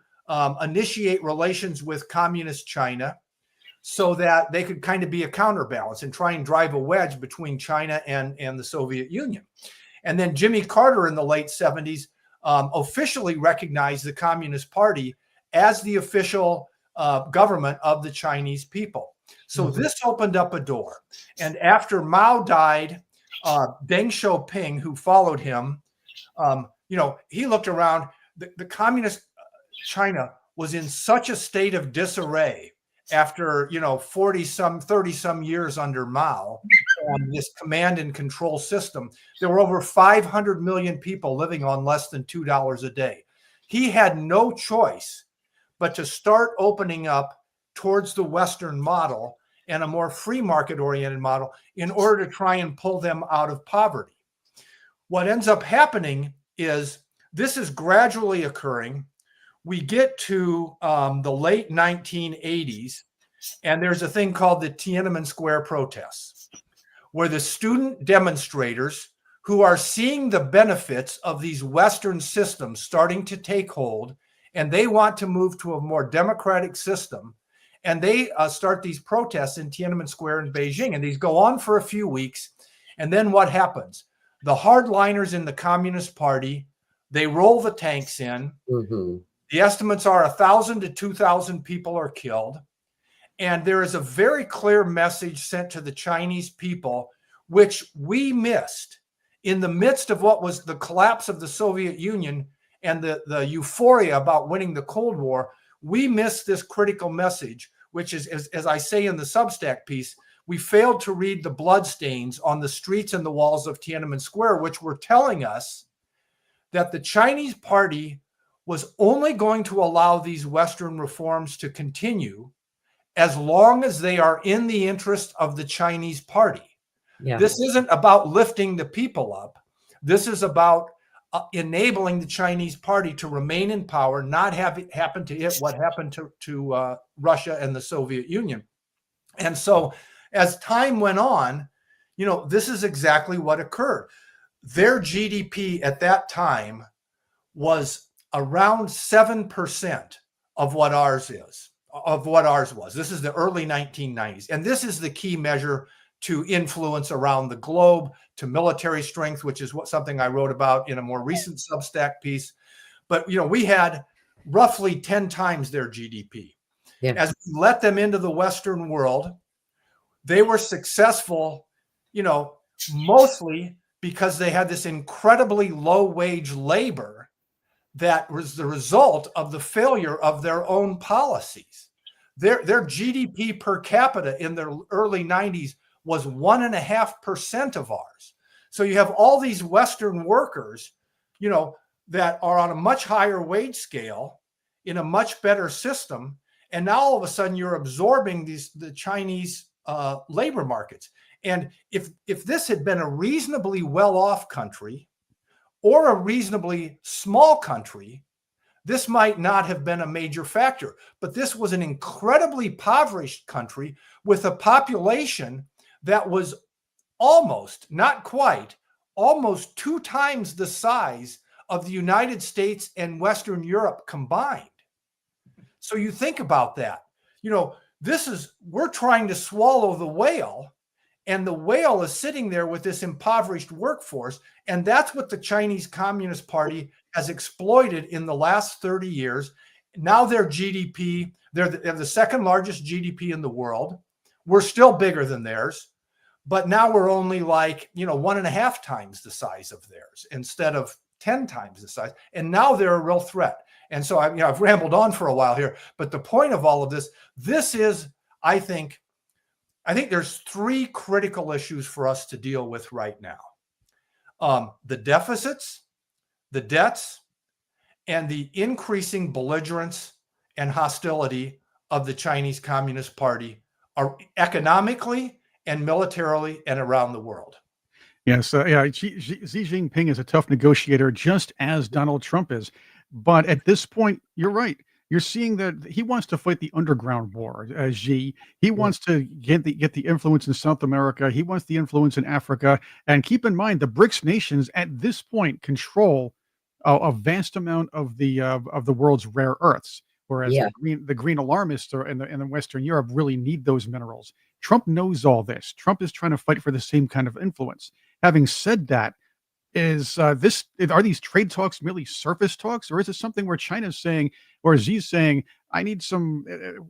initiate relations with communist China so that they could kind of be a counterbalance and try and drive a wedge between China and the Soviet Union. And then Jimmy Carter in the late 70s officially recognized the Communist Party as the official government of the Chinese people. So this opened up a door. And after Mao died, Deng Xiaoping, who followed him, he looked around. The communist China was in such a state of disarray after 30 some years under Mao on this command and control system. There were over 500 million people living on less than $2 a day. He had no choice but to start opening up towards the Western model and a more free market oriented model in order to try and pull them out of poverty. What ends up happening is this is gradually occurring. We get to the late 1980s, and there's a thing called the Tiananmen Square protests, where the student demonstrators who are seeing the benefits of these Western systems starting to take hold, and they want to move to a more democratic system, and they start these protests in Tiananmen Square in Beijing, and these go on for a few weeks. And then what happens? The hardliners in the Communist Party, they roll the tanks in. The estimates are 1,000 to 2,000 people are killed. And there is a very clear message sent to the Chinese people, which we missed in the midst of what was the collapse of the Soviet Union and the euphoria about winning the Cold War. We missed this critical message, which is, as I say in the Substack piece, we failed to read the bloodstains on the streets and the walls of Tiananmen Square, which were telling us that the Chinese party was only going to allow these Western reforms to continue as long as they are in the interest of the Chinese party. Yeah. This isn't about lifting the people up. This is about enabling the Chinese party to remain in power, not have it happen to it what happened to Russia and the Soviet Union. And so as time went on, this is exactly what occurred. Their GDP at that time was around 7% of what ours was. This is the early 1990s. And this is the key measure to influence around the globe, to military strength, which is something I wrote about in a more recent Substack piece. But, we had roughly 10 times their GDP. Yeah. As we let them into the Western world, they were successful, mostly because they had this incredibly low wage labor that was the result of the failure of their own policies. Their GDP per capita in the early 90s was 1.5% of ours. So you have all these Western workers, that are on a much higher wage scale in a much better system. And now all of a sudden you're absorbing the Chinese labor markets. And if this had been a reasonably well-off country or a reasonably small country, this might not have been a major factor. But this was an incredibly impoverished country with a population that was almost, not quite, almost 2 times the size of the United States and Western Europe combined. So you think about that. We're trying to swallow the whale, and the whale is sitting there with this impoverished workforce. And that's what the Chinese Communist Party has exploited in the last 30 years. Now their GDP, they're the second largest GDP in the world. We're still bigger than theirs, but now we're only 1.5 times the size of theirs instead of 10 times the size. And now they're a real threat. And so I've rambled on for a while here, but the point of all of this is, I think there's 3 critical issues for us to deal with right now. The deficits, the debts, and the increasing belligerence and hostility of the Chinese Communist Party are economically and militarily and around the world. Yes, Xi Jinping is a tough negotiator, just as Donald Trump is. But at this point, you're right. You're seeing that he wants to fight the underground war. Xi, he wants to get the influence in South America. He wants the influence in Africa. And keep in mind, the BRICS nations at this point control a vast amount of the world's rare earths. Whereas the green alarmists in the Western Europe really need those minerals. Trump knows all this. Trump is trying to fight for the same kind of influence. Having said that, are these trade talks merely surface talks, or is it something where China's saying, or Xi's saying, I need some,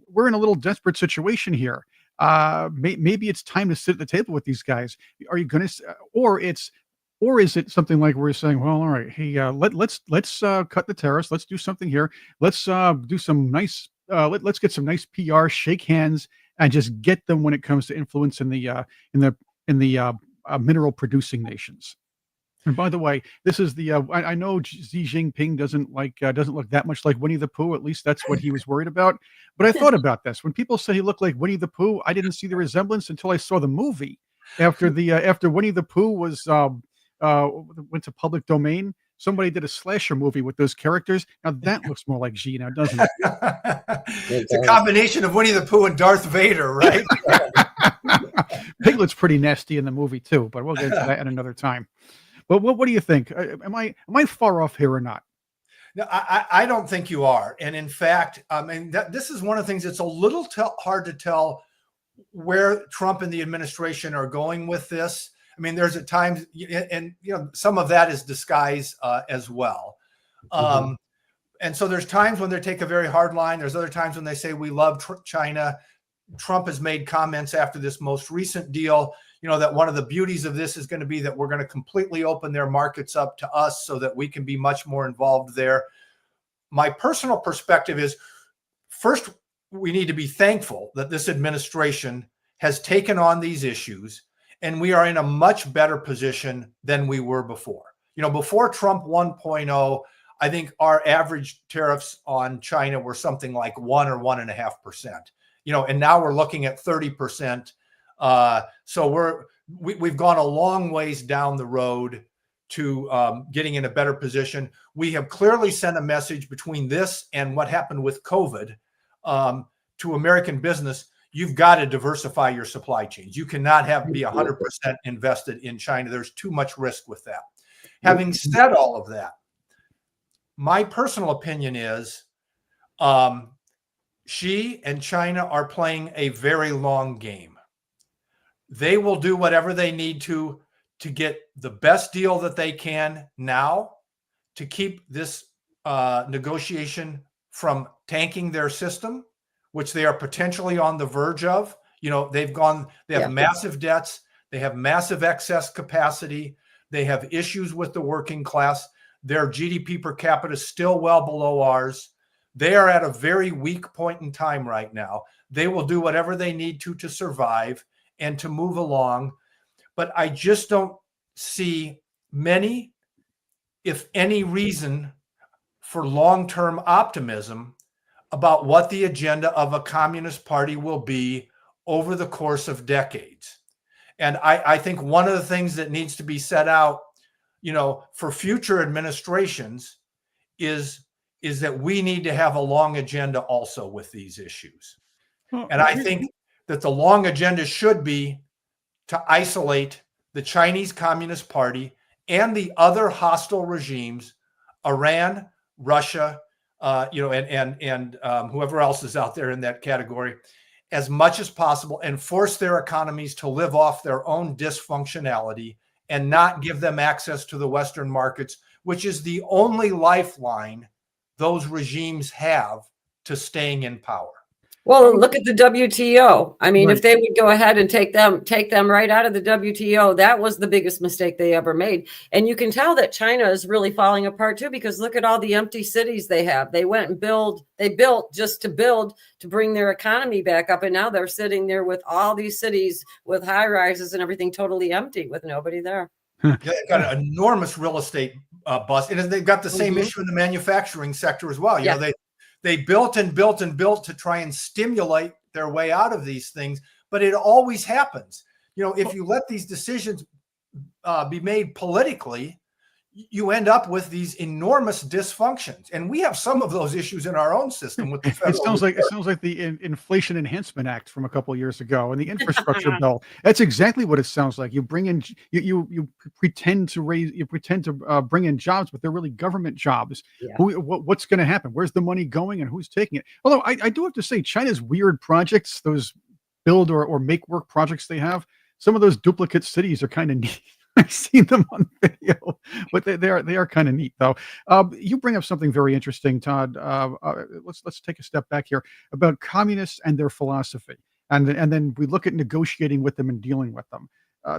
we're in a little desperate situation here. Maybe it's time to sit at the table with these guys. Are you going to, or is it something like we're saying, well, all right, hey, let's cut the tariffs. Let's do something here. Let's do some nice, let's get some nice PR, shake hands, and just get them when it comes to influence in the mineral producing nations. And by the way, this is I know Xi Jinping doesn't look that much like Winnie the Pooh. At least that's what he was worried about. But I thought about this. When people say he looked like Winnie the Pooh, I didn't see the resemblance until I saw the movie. After Winnie the Pooh was went to public domain, somebody did a slasher movie with those characters. Now that looks more like Xi now, doesn't it? It's a combination of Winnie the Pooh and Darth Vader, right? Piglet's pretty nasty in the movie too, but we'll get into that at another time. But what do you think? Am I far off here or not? No, I don't think you are. And in fact, this is one of the things that's a little hard to tell where Trump and the administration are going with this. I mean, there's at times, and some of that is disguise as well. And so there's times when they take a very hard line. There's other times when they say we love China. Trump has made comments after this most recent deal, that one of the beauties of this is going to be that we're going to completely open their markets up to us so that we can be much more involved there. My personal perspective is, first, we need to be thankful that this administration has taken on these issues, and we are in a much better position than we were before. Before Trump 1.0, I think our average tariffs on China were something like 1 or 1.5%. And now we're looking at 30%. So we've gone a long ways down the road to getting in a better position. We have clearly sent a message between this and what happened with COVID to American business. You've got to diversify your supply chains. You cannot be 100% invested in China. There's too much risk with that. Having said all of that, my personal opinion is Xi and China are playing a very long game. They will do whatever they need to get the best deal that they can now to keep this negotiation from tanking their system, which they are potentially on the verge of. They have massive debts. They have massive excess capacity. They have issues with the working class. Their GDP per capita is still well below ours. They are at a very weak point in time right now. They will do whatever they need to survive and to move along. But I just don't see many, if any, reason for long-term optimism about what the agenda of a communist party will be over the course of decades. And I think one of the things that needs to be set out, for future administrations is that we need to have a long agenda also with these issues. And I think that the long agenda should be to isolate the Chinese Communist Party and the other hostile regimes, Iran, Russia, and whoever else is out there in that category, as much as possible, and force their economies to live off their own dysfunctionality and not give them access to the Western markets, which is the only lifeline those regimes have to staying in power. Well, look at the WTO. I mean, Right. if they would go ahead and take them right out of the WTO, that was the biggest mistake they ever made. And you can tell that China is really falling apart too, because look at all the empty cities they have. They went and built just to build to bring their economy back up. And now they're sitting there with all these cities with high rises and everything totally empty with nobody there. Yeah, they've got an enormous real estate bust. And they've got the same issue in the manufacturing sector as well. You know, they built and built and built to try and stimulate their way out of these things, but it always happens. If you let these decisions be made politically, you end up with these enormous dysfunctions, and we have some of those issues in our own system with the federal. It sounds like the Inflation Enhancement Act from a couple of years ago and the infrastructure bill. That's exactly what it sounds like. You bring in you pretend to bring in jobs, but they're really government jobs. Yeah. What's going to happen? Where's the money going, and who's taking it? Although I do have to say, China's weird projects, those build or make work projects they have, some of those duplicate cities are kind of neat. I've seen them on video, but they are kind of neat, though. You bring up something very interesting, Todd. Let's take a step back here about communists and their philosophy, and then we look at negotiating with them and dealing with them.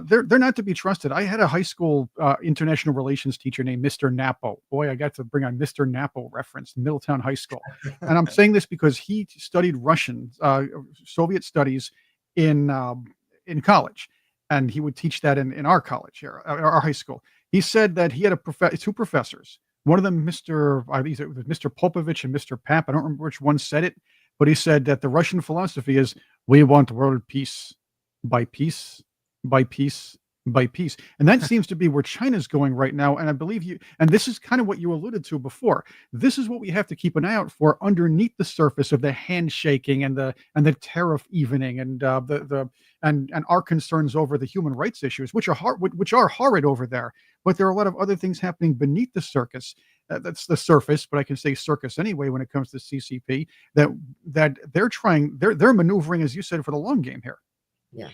They're not to be trusted. I had a high school international relations teacher named Mr. Napo. Boy, I got to bring on Mr. Napo reference, Middletown High School, and I'm saying this because he studied Russian Soviet studies in college. And he would teach that in our college here, our high school. He said that he had two professors. One of them, Mr. Popovich and Mr. Pap. I don't remember which one said it, but he said that the Russian philosophy is, we want world peace by peace, by peace, by peace. And that seems to be where China's going right now. And I believe and this is kind of what you alluded to before. This is what we have to keep an eye out for underneath the surface of the handshaking and the tariff evening and and our concerns over the human rights issues, which are horrid over there. But there are a lot of other things happening beneath the circus. That's the surface, but I can say circus anyway when it comes to CCP. That they're maneuvering, as you said, for the long game here. Yeah.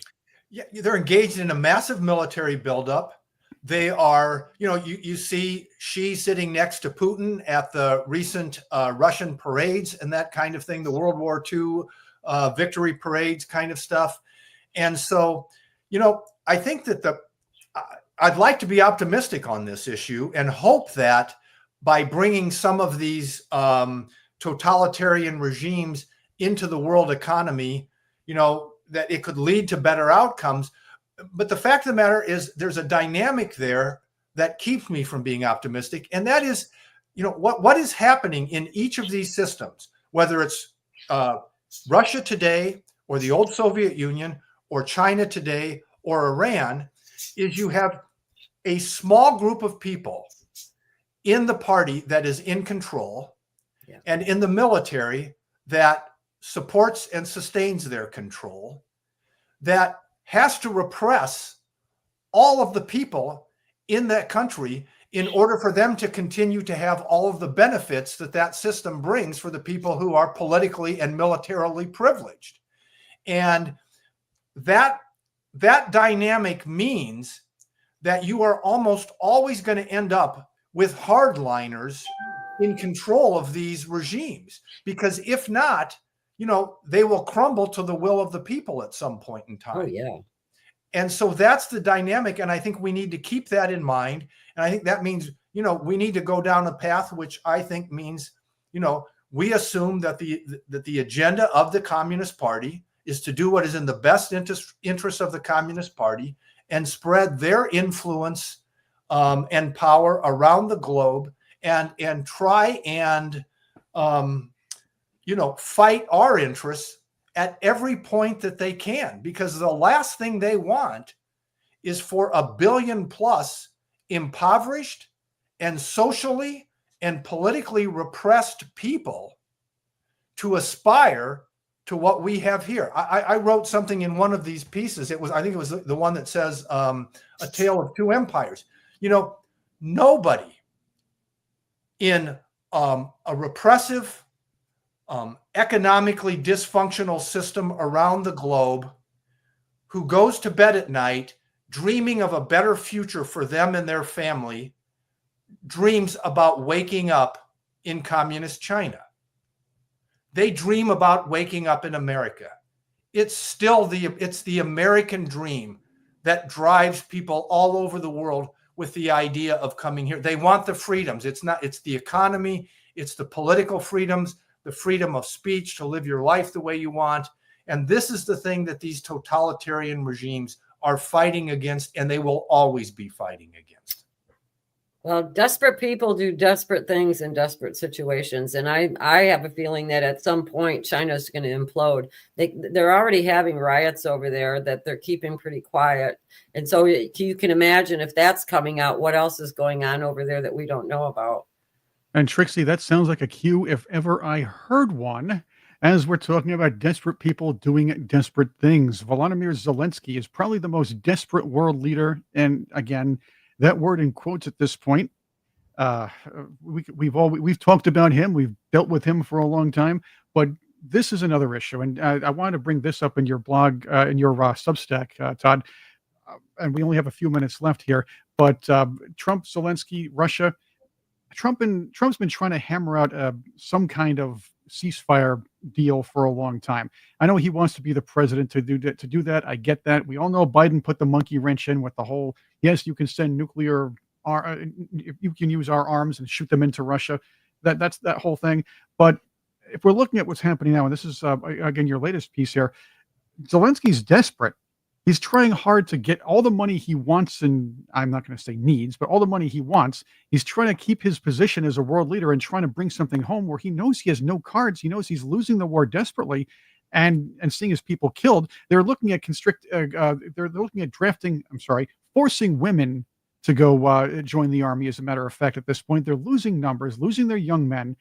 Yeah, they're engaged in a massive military buildup. They are, you see Xi sitting next to Putin at the recent Russian parades and that kind of thing, the World War II victory parades kind of stuff. And so, I think that I'd like to be optimistic on this issue and hope that by bringing some of these totalitarian regimes into the world economy, that it could lead to better outcomes. But the fact of the matter is there's a dynamic there that keeps me from being optimistic. And that is, what is happening in each of these systems, whether it's Russia today or the old Soviet Union or China today or Iran, is you have a small group of people in the party that is in control, and in the military that supports and sustains their control, that has to repress all of the people in that country in order for them to continue to have all of the benefits that that system brings for the people who are politically and militarily privileged. And that dynamic means that you are almost always going to end up with hardliners in control of these regimes, because if not, they will crumble to the will of the people at some point in time. Oh, yeah. And so that's the dynamic. And I think we need to keep that in mind. And I think that means, we need to go down a path, which I think means, we assume that the agenda of the Communist Party is to do what is in the best interest of the Communist Party and spread their influence and power around the globe, and try and fight our interests at every point that they can, because the last thing they want is for 1 billion plus impoverished and socially and politically repressed people to aspire to what we have here. I wrote something in one of these pieces. I think it was the one that says A Tale of Two Empires. Nobody in a repressive, economically dysfunctional system around the globe who goes to bed at night dreaming of a better future for them and their family dreams about waking up in communist China. They dream about waking up in America. It's still the American dream that drives people all over the world with the idea of coming here. They want the freedoms. It's the economy, it's the political freedoms, the freedom of speech to live your life the way you want. And this is the thing that these totalitarian regimes are fighting against, and they will always be fighting against. Well, desperate people do desperate things in desperate situations. And I have a feeling that at some point China's going to implode. They're already having riots over there that they're keeping pretty quiet. And so you can imagine if that's coming out, what else is going on over there that we don't know about. And Trixie, that sounds like a cue if ever I heard one, as we're talking about desperate people doing desperate things. Volodymyr Zelensky is probably the most desperate world leader. And again, that word in quotes at this point. We've talked about him. We've dealt with him for a long time, but this is another issue. And I want to bring this up in your blog, in your Substack, Todd. And we only have a few minutes left here, but Trump, Zelensky, Russia, Trump's been trying to hammer out some kind of ceasefire deal for a long time. I know he wants to be the president to do that. I get that. We all know Biden put the monkey wrench in with the whole, yes, you can send nuclear, you can use our arms and shoot them into Russia. That's that whole thing. But if we're looking at what's happening now, and this is, again, your latest piece here, Zelensky's desperate. He's trying hard to get all the money he wants, and I'm not going to say needs, but all the money he wants. He's trying to keep his position as a world leader and trying to bring something home where he knows he has no cards. He knows he's losing the war desperately, and seeing his people killed. They're looking at forcing women to go join the army. As a matter of fact, at this point, they're losing numbers, losing their young men,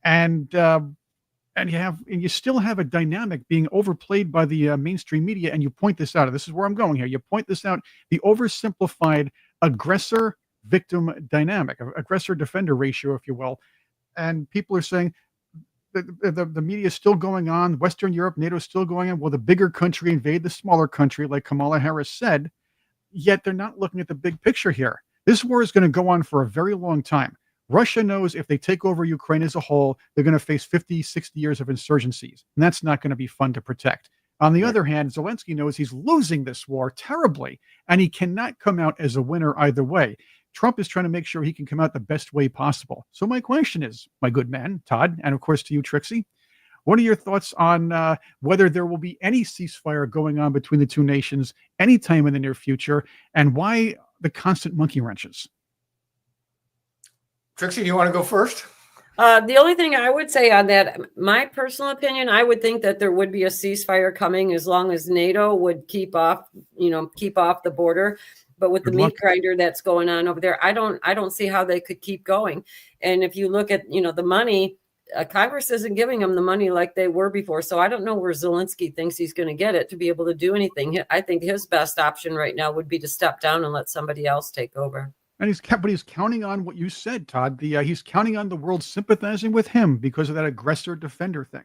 and you still have a dynamic being overplayed by the mainstream media. And you point this out. This is where I'm going here. You point this out: the oversimplified aggressor-victim dynamic, aggressor-defender ratio, if you will. And people are saying the media is still going on. Western Europe, NATO is still going on. Will the bigger country invade the smaller country, like Kamala Harris said? Yet they're not looking at the big picture here. This war is going to go on for a very long time. Russia knows if they take over Ukraine as a whole, they're going to face 50, 60 years of insurgencies. And that's not going to be fun to protect. On the other hand, Zelensky knows he's losing this war terribly, and he cannot come out as a winner either way. Trump is trying to make sure he can come out the best way possible. So my question is, my good man, Todd, and of course to you, Trixie, What are your thoughts on whether there will be any ceasefire going on between the two nations anytime in the near future, and why the constant monkey wrenches? Trixie, do you want to go first? The only thing I would say on that, my personal opinion, I would think that there would be a ceasefire coming as long as NATO would keep off the border. But with the meat grinder that's going on over there, I don't see how they could keep going. And if you look at, the money, Congress isn't giving them the money like they were before. So I don't know where Zelensky thinks he's going to get it to be able to do anything. I think his best option right now would be to step down and let somebody else take over. And he's counting on what you said, Todd. He's counting on the world sympathizing with him because of that aggressor defender thing.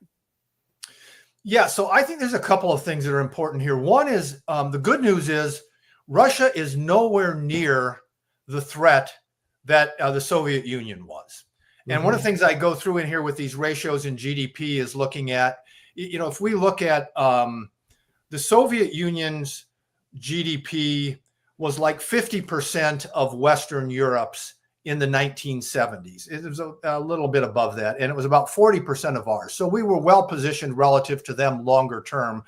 Yeah, so I think there's a couple of things that are important here. One is the good news is Russia is nowhere near the threat that the Soviet Union was. And one of the things I go through in here with these ratios in GDP is looking at, if we look at the Soviet Union's GDP was like 50% of Western Europe's in the 1970s. It was a little bit above that, and it was about 40% of ours. So we were well positioned relative to them longer term.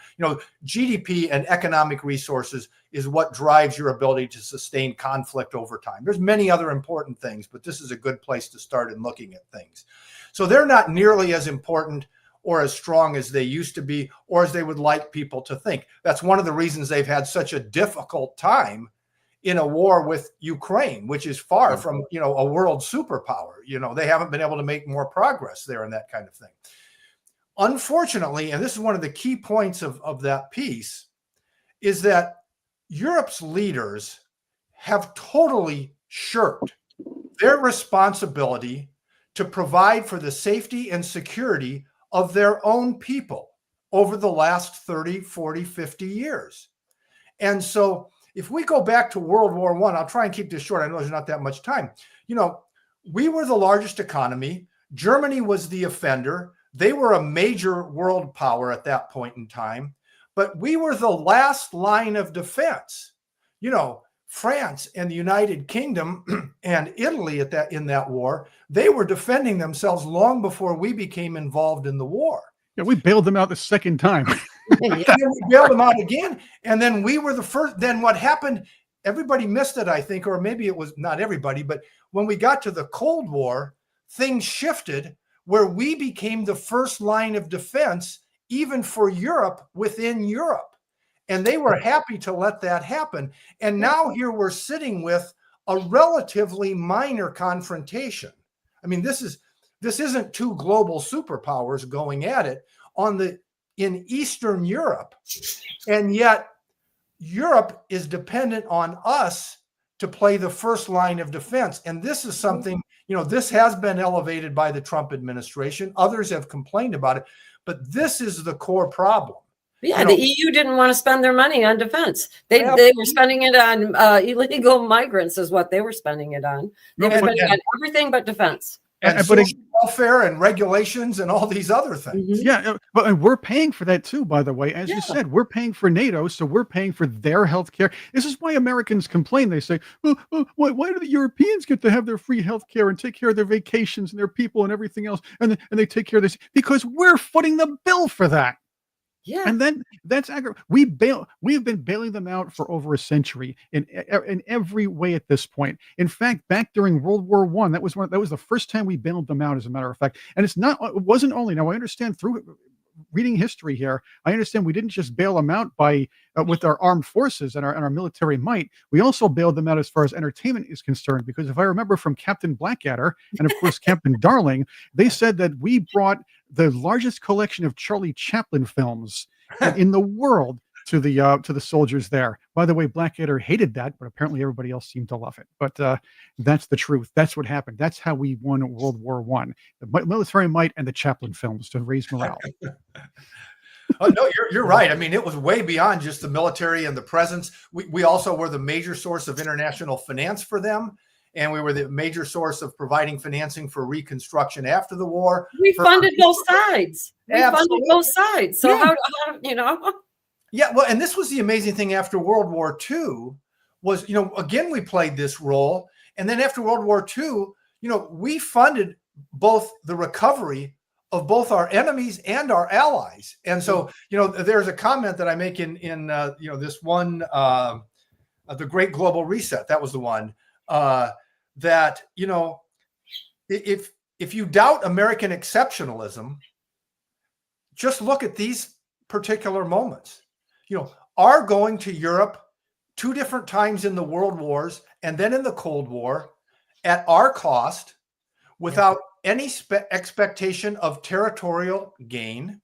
GDP and economic resources is what drives your ability to sustain conflict over time. There's many other important things, but this is a good place to start in looking at things. So they're not nearly as important or as strong as they used to be, or as they would like people to think. That's one of the reasons they've had such a difficult time in a war with Ukraine, which is far from, a world superpower. They haven't been able to make more progress there and that kind of thing. Unfortunately, and this is one of the key points of that piece, is that Europe's leaders have totally shirked their responsibility to provide for the safety and security of their own people over the last 30, 40, 50 years. And so if we go back to World War I, I'll try and keep this short. I know there's not that much time. We were the largest economy. Germany was the offender. They were a major world power at that point in time, but we were the last line of defense. France and the United Kingdom and Italy in that war, they were defending themselves long before we became involved in the war. Yeah, we bailed them out the second time. And then we bailed them out again. And then we were the first. Then what happened, everybody missed it, I think, or maybe it was not everybody, but when we got to the Cold War, things shifted where we became the first line of defense, even for Europe within Europe. And they were happy to let that happen. And now here we're sitting with a relatively minor confrontation. I mean, this isn't two global superpowers going at it in Eastern Europe. And yet Europe is dependent on us to play the first line of defense. And this is something, this has been elevated by the Trump administration. Others have complained about it, but this is the core problem. Yeah, the EU didn't want to spend their money on defense. They were spending it on illegal migrants is what they were spending it on. They were spending it on everything but defense. And social welfare and regulations and all these other things. Yeah, but we're paying for that too, by the way. As you said, we're paying for NATO, so we're paying for their health care. This is why Americans complain. They say, why do the Europeans get to have their free health care and take care of their vacations and their people and everything else, and they take care of this? Because we're footing the bill for that. Yeah, and then that's we've been bailing them out for over a century in every way at this point. In fact, back during World War I, that was the first time we bailed them out, as a matter of fact. And it wasn't only, now I understand through reading history here, I understand we didn't just bail them out by with our armed forces and our military might. We also bailed them out as far as entertainment is concerned, because if I remember from Captain Blackadder and of course Captain Darling, they said that we brought the largest collection of Charlie Chaplin films in the world to the soldiers there. By the way, Blackadder hated that, but apparently everybody else seemed to love it. But that's the truth. That's what happened. That's how we won World War I. The military might and the Chaplin films to raise morale. Oh, no, you're right. I mean, it was way beyond just the military and the presence. We also were the major source of international finance for them. And we were the major source of providing financing for reconstruction after the war. We funded both sides. Funded both sides. So how Yeah, well, and this was the amazing thing after World War II was, again, we played this role. And then after World War II, we funded both the recovery of both our enemies and our allies. And so, there's a comment that I make in this one, the Great Global Reset. That was the one that, if you doubt American exceptionalism, just look at these particular moments. Our going to Europe 2 different times in the world wars and then in the Cold War at our cost without any expectation of territorial gain.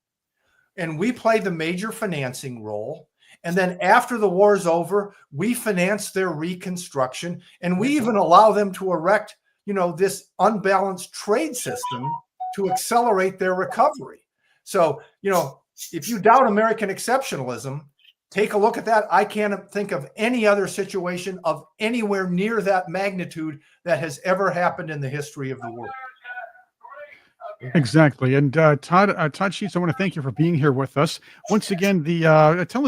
And we play the major financing role. And then after the war is over, we finance their reconstruction, and we even allow them to erect, this unbalanced trade system to accelerate their recovery. So, if you doubt American exceptionalism, take a look at that. I can't think of any other situation of anywhere near that magnitude that has ever happened in the history of the world. Exactly. And Todd Sheets, I want to thank you for being here with us. Once again, tell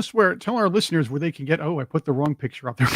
our listeners where they can get, I put the wrong picture up there.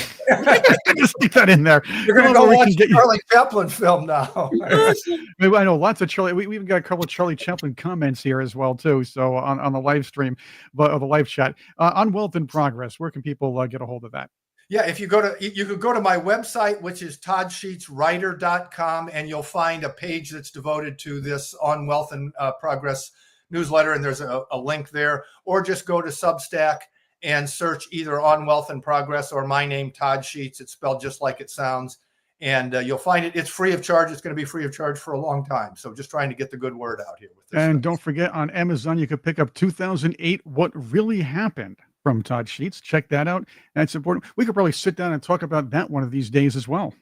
Just keep that in there. You're going to go watch the Charlie Chaplin film now. I know lots of Charlie. We even got a couple of Charlie Chaplin comments here as well, too. So on the live stream, the live chat on Wealth in Progress, where can people get a hold of that? Yeah, you could go to my website, which is toddsheetswriter.com, and you'll find a page that's devoted to this On Wealth and Progress newsletter, and there's a link there. Or just go to Substack and search either On Wealth and Progress or my name, Todd Sheets. It's spelled just like it sounds, and you'll find it. It's free of charge. It's going to be free of charge for a long time. So just trying to get the good word out here with this. And don't forget, on Amazon, you could pick up 2008, What Really Happened, from Todd Sheets. Check that out. That's important. We could probably sit down and talk about that one of these days as well.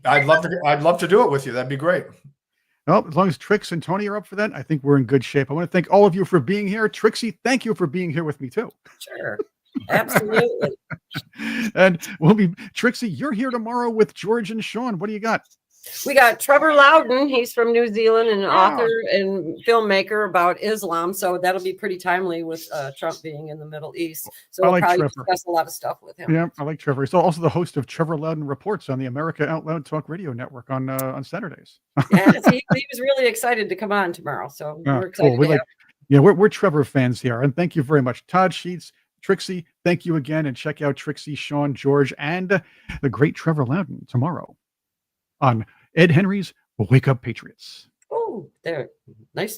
I'd love to do it with you. That'd be great. Well, as long as Trix and Tony are up for that, I think we're in good shape. I want to thank all of you for being here. Trixie, thank you for being here with me too. Sure. Absolutely. And Trixie, you're here tomorrow with George and Sean. What do you got? We got Trevor Loudon. He's from New Zealand, and an author and filmmaker about Islam. So that'll be pretty timely with Trump being in the Middle East. So we'll probably discuss a lot of stuff with him. Yeah, I like Trevor. He's also the host of Trevor Loudon Reports on the America Out Loud Talk Radio Network on Saturdays. Yes, he was really excited to come on tomorrow. So we're excited. Cool. We're Trevor fans here. And thank you very much. Todd Sheets, Trixie, thank you again. And check out Trixie, Sean, George, and the great Trevor Loudon tomorrow on Ed Henry's Wake Up Patriots. Oh, there. Nice.